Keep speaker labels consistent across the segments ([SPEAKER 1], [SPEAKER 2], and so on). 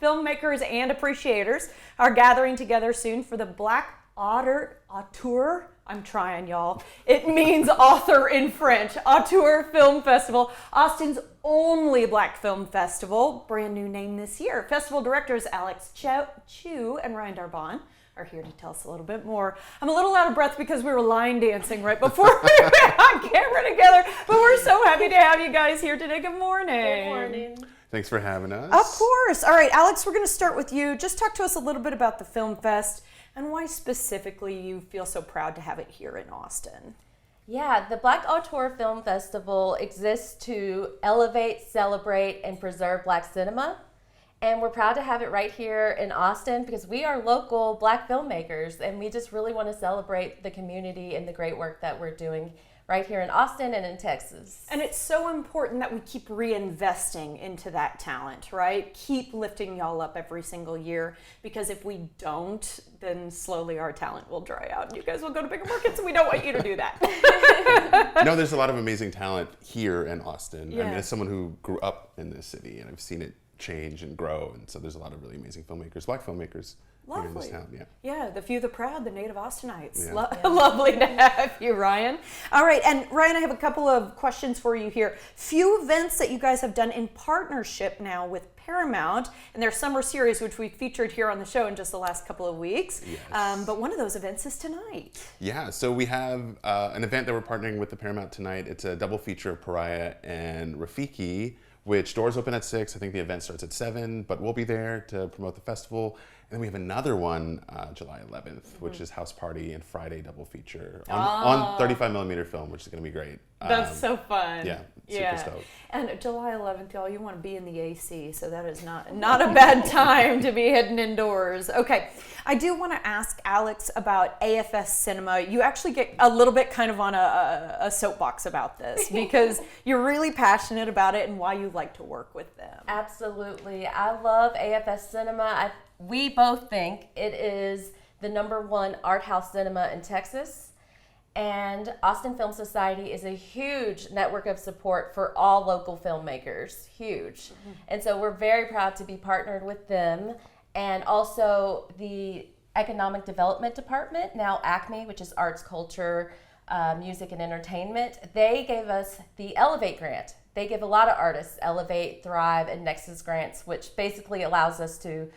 [SPEAKER 1] filmmakers and appreciators are gathering together soon for the Black Auteur. I'm trying, y'all. It means author in French. Auteur Film Festival, Austin's only Black film festival. Brand new name this year. Festival directors Alex Chu and Ryan Darbon are here to tell us a little bit more. I'm a little out of breath because we were line dancing right before we went on camera together, but we're so happy to have you guys here today. Good morning.
[SPEAKER 2] Good morning.
[SPEAKER 3] Thanks for having us.
[SPEAKER 1] Of course. All right, Alex, we're going to start with you. Just talk to us a little bit about the Film Fest and why specifically you feel so proud to have it here in Austin.
[SPEAKER 2] Yeah, the Black Auteur Film Festival exists to elevate, celebrate, and preserve Black cinema. And we're proud to have it right here in Austin because we are local Black filmmakers and we just really want to celebrate the community and the great work that we're doing right here in Austin and in Texas.
[SPEAKER 1] And it's so important that we keep reinvesting into that talent, right? Keep lifting y'all up every single year, because if we don't, then slowly our talent will dry out and you guys will go to bigger markets, and we don't want you to do that.
[SPEAKER 3] No, there's a lot of amazing talent here in Austin.
[SPEAKER 1] Yeah.
[SPEAKER 3] I mean, as someone who grew up in this city and I've seen it change and grow, and so there's a lot of really amazing filmmakers, Black filmmakers here in this town.
[SPEAKER 1] Yeah, the few, the proud, the native Austinites.
[SPEAKER 3] Yeah.
[SPEAKER 1] Lovely to have you, Ryan. All right, and Ryan, I have a couple of questions for you here. Few events that you guys have done in partnership now with Paramount and their summer series, which we featured here on the show in just the last couple of weeks.
[SPEAKER 3] Yes.
[SPEAKER 1] But one of those events is tonight.
[SPEAKER 3] Yeah, so we have an event that we're partnering with the Paramount tonight. It's a double feature of Pariah and Rafiki, which doors open at 6. I think the event starts at 7, but we'll be there to promote the festival. And then we have another one July 11th, which is House Party and Friday double feature on 35mm film, which is going to be great.
[SPEAKER 1] That's so fun.
[SPEAKER 3] Yeah, super stoked.
[SPEAKER 1] And July 11th, y'all, you want to be in the AC, so that is not a bad time to be heading indoors. Okay, I do want to ask Alex about AFS Cinema. You actually get a little bit kind of on a soapbox about this because you're really passionate about it and why you like to work with them.
[SPEAKER 2] Absolutely. I love AFS Cinema. We both think it is the #1 art house cinema in Texas. And Austin Film Society is a huge network of support for all local filmmakers, huge. And so we're very proud to be partnered with them. And also the Economic Development Department, now ACME, which is Arts, Culture, Music, and Entertainment, they gave us the Elevate grant. They give a lot of artists Elevate, Thrive, and Nexus grants, which basically allows us to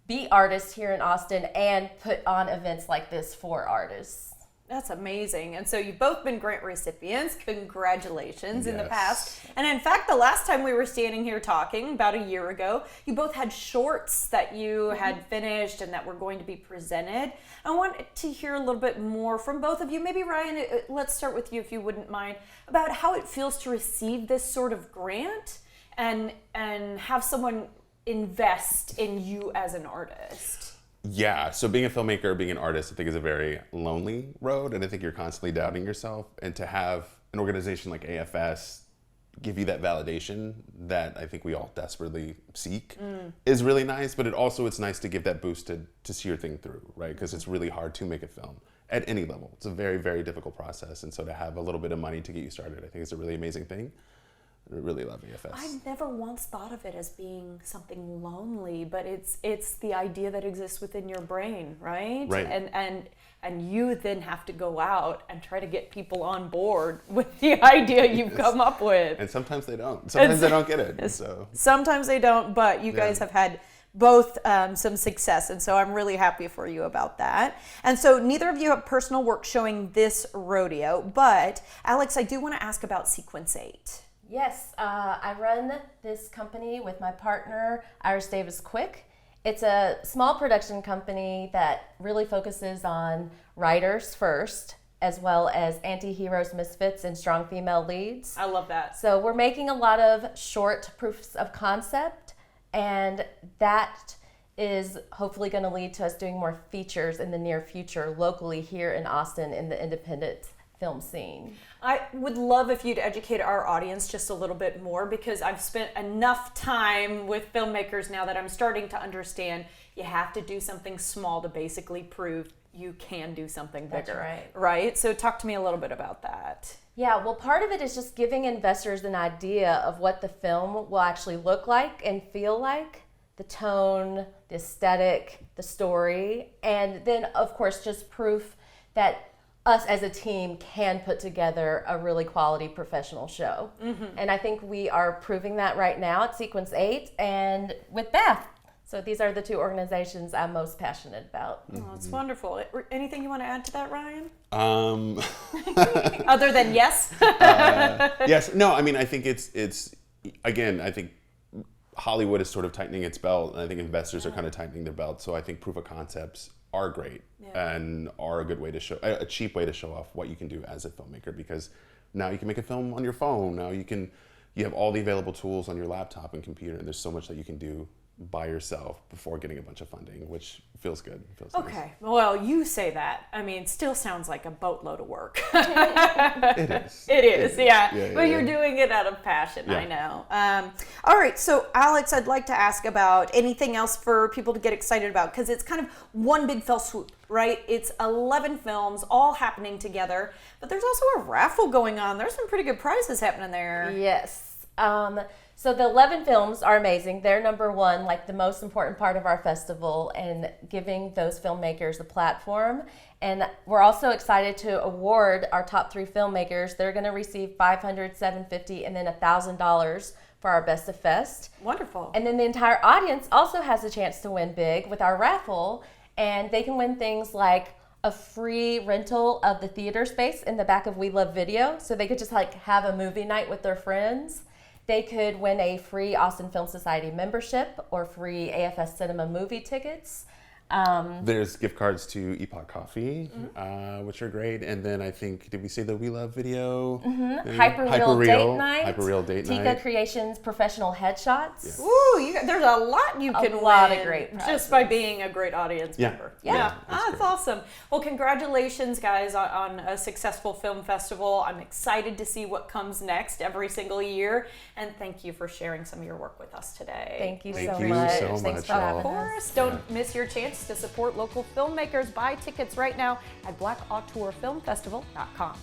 [SPEAKER 2] be artists here in Austin and put on events like this for artists.
[SPEAKER 1] That's amazing. And so you've both been grant recipients. Congratulations in the
[SPEAKER 3] Yes.
[SPEAKER 1] past. And in fact, the last time we were standing here talking, about a year ago, you both had shorts that you had finished and that were going to be presented. I want to hear a little bit more from both of you. Maybe Ryan, let's start with you if you wouldn't mind, about how it feels to receive this sort of grant and have someone invest in you as an artist.
[SPEAKER 3] Yeah, so being a filmmaker, being an artist, I think is a very lonely road, and I think you're constantly doubting yourself. And to have an organization like AFS give you that validation that I think we all desperately seek is really nice, but it's nice to give that boost to see your thing through, right? Because it's really hard to make a film at any level. It's a very, very difficult process, and so to have a little bit of money to get you started, I think is a really amazing thing. I really love AFS.
[SPEAKER 1] I've never once thought of it as being something lonely, but it's the idea that exists within your brain, right?
[SPEAKER 3] Right.
[SPEAKER 1] And you then have to go out and try to get people on board with the idea you've come up with.
[SPEAKER 3] And sometimes they don't. Sometimes they don't get it. So
[SPEAKER 1] sometimes they don't, but you guys have had both some success, and so I'm really happy for you about that. And so neither of you have personal work showing this rodeo, but Alex, I do want to ask about Sequence 8.
[SPEAKER 2] Yes, I run this company with my partner, Iris Davis Quick. It's a small production company that really focuses on writers first, as well as anti-heroes, misfits, and strong female leads.
[SPEAKER 1] I love that.
[SPEAKER 2] So we're making a lot of short proofs of concept, and that is hopefully going to lead to us doing more features in the near future locally here in Austin in the independent film scene.
[SPEAKER 1] I would love if you'd educate our audience just a little bit more, because I've spent enough time with filmmakers now that I'm starting to understand you have to do something small to basically prove you can do something bigger.
[SPEAKER 2] That's right.
[SPEAKER 1] Right? So talk to me a little bit about that.
[SPEAKER 2] Yeah, well, part of it is just giving investors an idea of what the film will actually look like and feel like. the tone, the aesthetic, the story, and then of course just proof that us as a team can put together a really quality professional show. And I think we are proving that right now at Sequence 8 and with Beth. So these are the two organizations I'm most passionate about.
[SPEAKER 1] Oh, it's wonderful. Anything you want to add to that, Ryan?
[SPEAKER 3] Um,
[SPEAKER 1] Other than yes?
[SPEAKER 3] yes. No, I mean, I think it's again, I think Hollywood is sort of tightening its belt, and I think investors are kind of tightening their belt. So I think proof of concepts are great and are a good way to show, a cheap way to show off what you can do as a filmmaker, because now you can make a film on your phone. Now you have all the available tools on your laptop and computer, and there's so much that you can do by yourself before getting a bunch of funding, which feels good. Feels nice.
[SPEAKER 1] Okay, well, you say that. I mean, it still sounds like a boatload of work.
[SPEAKER 3] It is.
[SPEAKER 1] It is, yeah. But you're
[SPEAKER 3] yeah.
[SPEAKER 1] doing it out of passion, I
[SPEAKER 3] Yeah.
[SPEAKER 1] know. All right, so Alex, I'd like to ask about anything else for people to get excited about, because it's kind of one big fell swoop, right? It's 11 films all happening together, but there's also a raffle going on. There's some pretty good prizes happening there.
[SPEAKER 2] Yes. So the 11 films are amazing. They're number one, like the most important part of our festival, and giving those filmmakers a platform. And we're also excited to award our top 3 filmmakers. They're going to receive $500, $750, and then $1,000 for our Best of Fest.
[SPEAKER 1] Wonderful.
[SPEAKER 2] And then the entire audience also has a chance to win big with our raffle, and they can win things like a free rental of the theater space in the back of We Love Video, so they could just like have a movie night with their friends. They could win a free Austin Film Society membership or free AFS Cinema movie tickets.
[SPEAKER 3] There's gift cards to Epoch Coffee, which are great. And then I think, did we say the We Love Video?
[SPEAKER 2] Hyperreal Date Night.
[SPEAKER 3] Hyperreal Date
[SPEAKER 2] Tika
[SPEAKER 3] Night.
[SPEAKER 2] Creations Professional Headshots.
[SPEAKER 3] Yeah.
[SPEAKER 1] Ooh, there's a lot you can
[SPEAKER 2] lot
[SPEAKER 1] win
[SPEAKER 2] of great
[SPEAKER 1] just by being a great audience
[SPEAKER 3] Yeah.
[SPEAKER 1] member.
[SPEAKER 2] Yeah.
[SPEAKER 1] That's
[SPEAKER 3] great.
[SPEAKER 1] awesome. Well, congratulations, guys, on a successful film festival. I'm excited to see what comes next every single year, and thank you for sharing some of your work with us today.
[SPEAKER 2] Thank you
[SPEAKER 3] Thank
[SPEAKER 2] so
[SPEAKER 3] you
[SPEAKER 2] much.
[SPEAKER 3] so
[SPEAKER 2] Thanks
[SPEAKER 3] much,
[SPEAKER 2] for
[SPEAKER 3] y'all.
[SPEAKER 2] having
[SPEAKER 1] Of
[SPEAKER 2] us.
[SPEAKER 1] course, don't miss your chance to support local filmmakers. Buy tickets right now at blackauteurfilmfestival.com.